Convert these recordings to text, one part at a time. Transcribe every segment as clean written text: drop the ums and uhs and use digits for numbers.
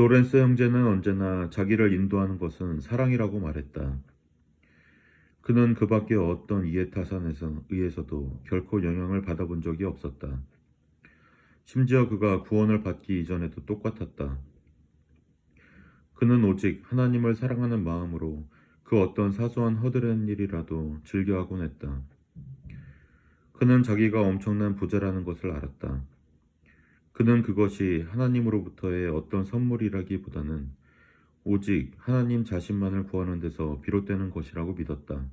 로렌스 형제는 언제나 자기를 인도하는 것은 사랑이라고 말했다. 그는 그 밖에 어떤 이해타산에서 의해서도 결코 영향을 받아본 적이 없었다. 심지어 그가 구원을 받기 이전에도 똑같았다. 그는 오직 하나님을 사랑하는 마음으로 그 어떤 사소한 허드렛 일이라도 즐겨하곤 했다. 그는 자기가 엄청난 부자라는 것을 알았다. 그는 그것이 하나님으로부터의 어떤 선물이라기보다는 오직 하나님 자신만을 구하는 데서 비롯되는 것이라고 믿었다.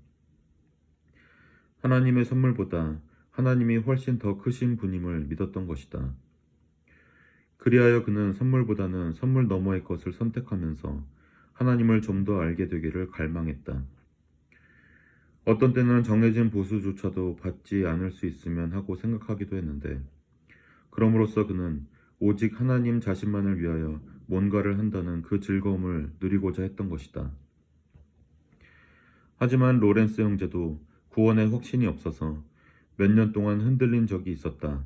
하나님의 선물보다 하나님이 훨씬 더 크신 분임을 믿었던 것이다. 그리하여 그는 선물보다는 선물 너머의 것을 선택하면서 하나님을 좀 더 알게 되기를 갈망했다. 어떤 때는 정해진 보수조차도 받지 않을 수 있으면 하고 생각하기도 했는데, 그럼으로써 그는 오직 하나님 자신만을 위하여 뭔가를 한다는 그 즐거움을 누리고자 했던 것이다. 하지만 로렌스 형제도 구원에 확신이 없어서 몇 년 동안 흔들린 적이 있었다.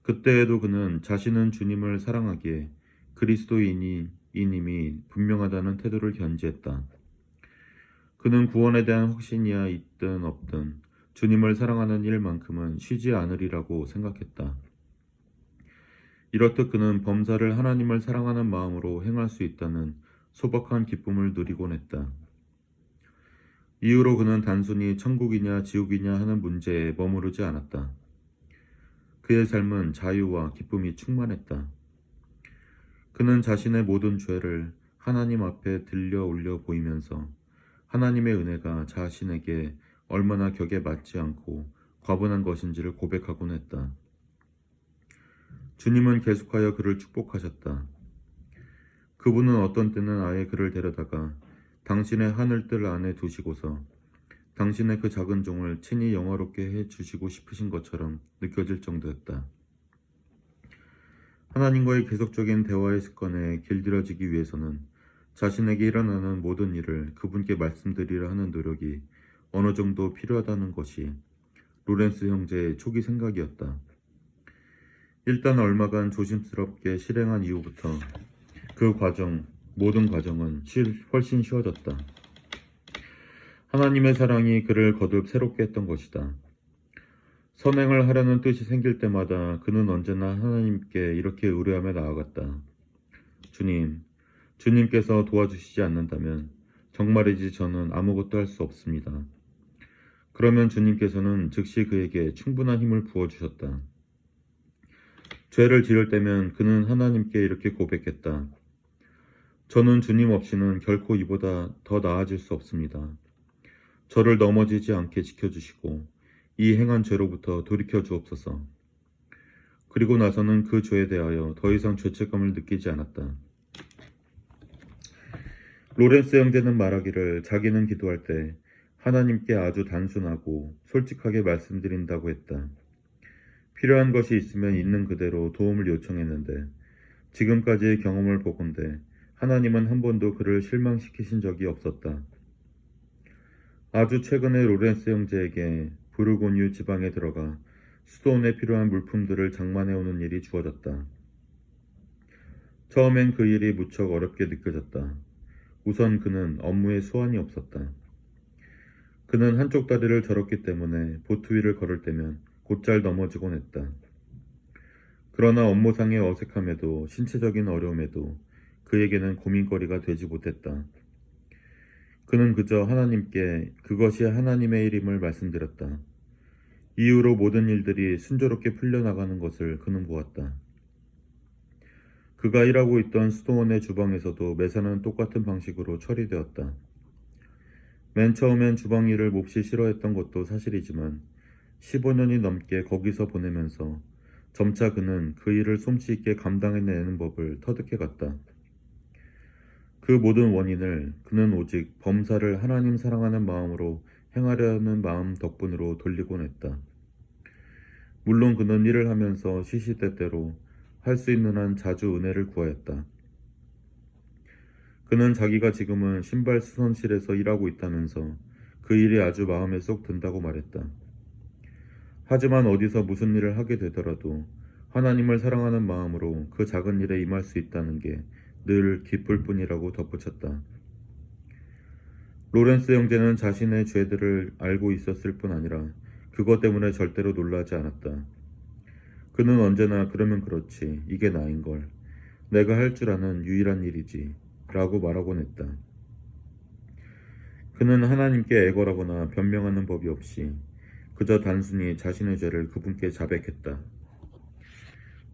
그때에도 그는 자신은 주님을 사랑하기에 그리스도인임이 분명하다는 태도를 견지했다. 그는 구원에 대한 확신이야 있든 없든 주님을 사랑하는 일만큼은 쉬지 않으리라고 생각했다. 이렇듯 그는 범사를 하나님을 사랑하는 마음으로 행할 수 있다는 소박한 기쁨을 누리곤 했다. 이후로 그는 단순히 천국이냐 지옥이냐 하는 문제에 머무르지 않았다. 그의 삶은 자유와 기쁨이 충만했다. 그는 자신의 모든 죄를 하나님 앞에 들려 올려 보이면서 하나님의 은혜가 자신에게 얼마나 격에 맞지 않고 과분한 것인지를 고백하곤 했다. 주님은 계속하여 그를 축복하셨다. 그분은 어떤 때는 아예 그를 데려다가 당신의 하늘뜰 안에 두시고서 당신의 그 작은 종을 친히 영화롭게 해 주시고 싶으신 것처럼 느껴질 정도였다. 하나님과의 계속적인 대화의 습관에 길들여지기 위해서는 자신에게 일어나는 모든 일을 그분께 말씀드리려 하는 노력이 어느 정도 필요하다는 것이 로렌스 형제의 초기 생각이었다. 일단 얼마간 조심스럽게 실행한 이후부터 모든 과정은 훨씬 쉬워졌다. 하나님의 사랑이 그를 거듭 새롭게 했던 것이다. 선행을 하려는 뜻이 생길 때마다 그는 언제나 하나님께 이렇게 의뢰하며 나아갔다. 주님께서 도와주시지 않는다면 정말이지 저는 아무것도 할 수 없습니다. 그러면 주님께서는 즉시 그에게 충분한 힘을 부어주셨다. 죄를 지을 때면 그는 하나님께 이렇게 고백했다. 저는 주님 없이는 결코 이보다 더 나아질 수 없습니다. 저를 넘어지지 않게 지켜주시고 이 행한 죄로부터 돌이켜 주옵소서. 그리고 나서는 그 죄에 대하여 더 이상 죄책감을 느끼지 않았다. 로렌스 형제는 말하기를 자기는 기도할 때 하나님께 아주 단순하고 솔직하게 말씀드린다고 했다. 필요한 것이 있으면 있는 그대로 도움을 요청했는데 지금까지의 경험을 보건대 하나님은 한 번도 그를 실망시키신 적이 없었다. 아주 최근에 로렌스 형제에게 부르고뉴 지방에 들어가 수도원에 필요한 물품들을 장만해오는 일이 주어졌다. 처음엔 그 일이 무척 어렵게 느껴졌다. 우선 그는 업무에 수완이 없었다. 그는 한쪽 다리를 절었기 때문에 보트 위를 걸을 때면 곧잘 넘어지곤 했다. 그러나 업무상의 어색함에도 신체적인 어려움에도 그에게는 고민거리가 되지 못했다. 그는 그저 하나님께 그것이 하나님의 일임을 말씀드렸다. 이후로 모든 일들이 순조롭게 풀려나가는 것을 그는 보았다. 그가 일하고 있던 수도원의 주방에서도 매사는 똑같은 방식으로 처리되었다. 맨 처음엔 주방 일을 몹시 싫어했던 것도 사실이지만 15년이 넘게 거기서 보내면서 점차 그는 그 일을 솜씨 있게 감당해내는 법을 터득해갔다. 그 모든 원인을 그는 오직 범사를 하나님 사랑하는 마음으로 행하려는 마음 덕분으로 돌리곤 했다. 물론 그는 일을 하면서 시시때때로 할 수 있는 한 자주 은혜를 구하였다. 그는 자기가 지금은 신발 수선실에서 일하고 있다면서 그 일이 아주 마음에 쏙 든다고 말했다. 하지만 어디서 무슨 일을 하게 되더라도 하나님을 사랑하는 마음으로 그 작은 일에 임할 수 있다는 게 늘 기쁠 뿐이라고 덧붙였다. 로렌스 형제는 자신의 죄들을 알고 있었을 뿐 아니라 그것 때문에 절대로 놀라지 않았다. 그는 언제나 그러면 그렇지, 이게 나인걸, 내가 할 줄 아는 유일한 일이지 라고 말하곤 했다. 그는 하나님께 애걸하거나 변명하는 법이 없이 그저 단순히 자신의 죄를 그분께 자백했다.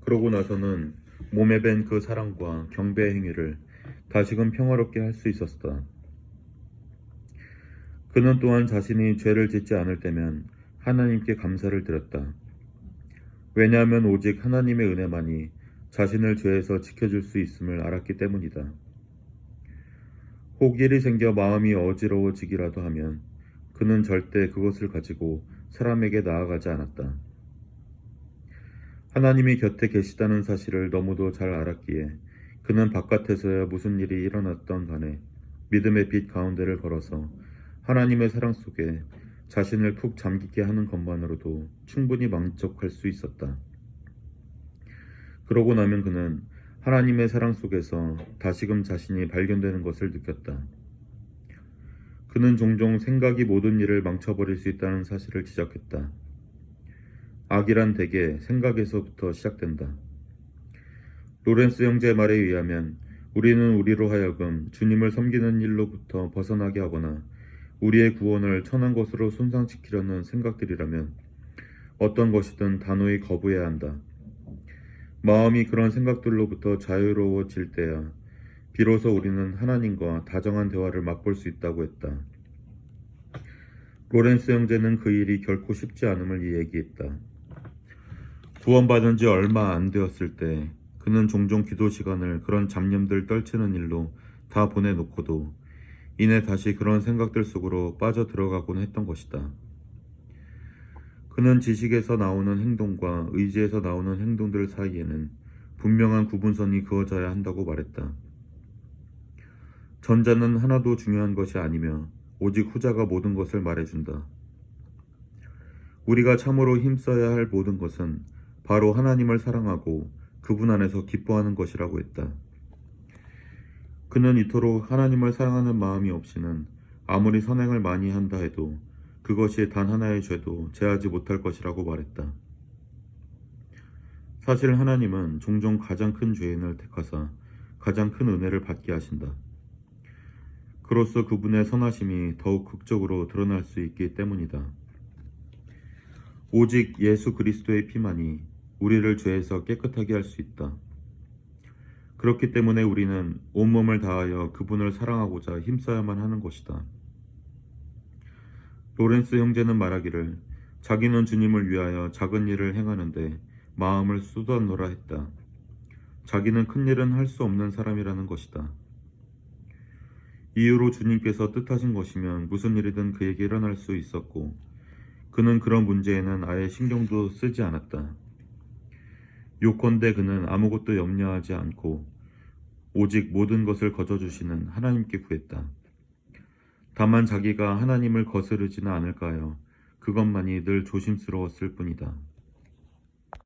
그러고 나서는 몸에 밴 그 사랑과 경배의 행위를 다시금 평화롭게 할 수 있었다. 그는 또한 자신이 죄를 짓지 않을 때면 하나님께 감사를 드렸다. 왜냐하면 오직 하나님의 은혜만이 자신을 죄에서 지켜줄 수 있음을 알았기 때문이다. 혹 일이 생겨 마음이 어지러워지기라도 하면 그는 절대 그것을 가지고 사람에게 나아가지 않았다. 하나님이 곁에 계시다는 사실을 너무도 잘 알았기에 그는 바깥에서야 무슨 일이 일어났던 간에 믿음의 빛 가운데를 걸어서 하나님의 사랑 속에 자신을 푹 잠기게 하는 것만으로도 충분히 만족할 수 있었다. 그러고 나면 그는 하나님의 사랑 속에서 다시금 자신이 발견되는 것을 느꼈다. 그는 종종 생각이 모든 일을 망쳐버릴 수 있다는 사실을 지적했다. 악이란 대개 생각에서부터 시작된다. 로렌스 형제의 말에 의하면 우리는 우리로 하여금 주님을 섬기는 일로부터 벗어나게 하거나 우리의 구원을 천한 것으로 손상시키려는 생각들이라면 어떤 것이든 단호히 거부해야 한다. 마음이 그런 생각들로부터 자유로워질 때야 비로소 우리는 하나님과 다정한 대화를 맛볼 수 있다고 했다. 로렌스 형제는 그 일이 결코 쉽지 않음을 얘기했다. 구원받은 지 얼마 안 되었을 때 그는 종종 기도 시간을 그런 잡념들 떨치는 일로 다 보내놓고도 이내 다시 그런 생각들 속으로 빠져 들어가곤 했던 것이다. 그는 지식에서 나오는 행동과 의지에서 나오는 행동들 사이에는 분명한 구분선이 그어져야 한다고 말했다. 전자는 하나도 중요한 것이 아니며 오직 후자가 모든 것을 말해준다. 우리가 참으로 힘써야 할 모든 것은 바로 하나님을 사랑하고 그분 안에서 기뻐하는 것이라고 했다. 그는 이토록 하나님을 사랑하는 마음이 없이는 아무리 선행을 많이 한다 해도 그것이 단 하나의 죄도 제하지 못할 것이라고 말했다. 사실 하나님은 종종 가장 큰 죄인을 택하사 가장 큰 은혜를 받게 하신다. 그로써 그분의 선하심이 더욱 극적으로 드러날 수 있기 때문이다. 오직 예수 그리스도의 피만이 우리를 죄에서 깨끗하게 할 수 있다. 그렇기 때문에 우리는 온몸을 다하여 그분을 사랑하고자 힘써야만 하는 것이다. 로렌스 형제는 말하기를 자기는 주님을 위하여 작은 일을 행하는데 마음을 쏟아놓으라 했다. 자기는 큰 일은 할 수 없는 사람이라는 것이다. 이후로 주님께서 뜻하신 것이면 무슨 일이든 그에게 일어날 수 있었고 그는 그런 문제에는 아예 신경도 쓰지 않았다. 요컨대 그는 아무것도 염려하지 않고 오직 모든 것을 거저주시는 하나님께 구했다. 다만 자기가 하나님을 거스르지는 않을까 하여 그것만이 늘 조심스러웠을 뿐이다.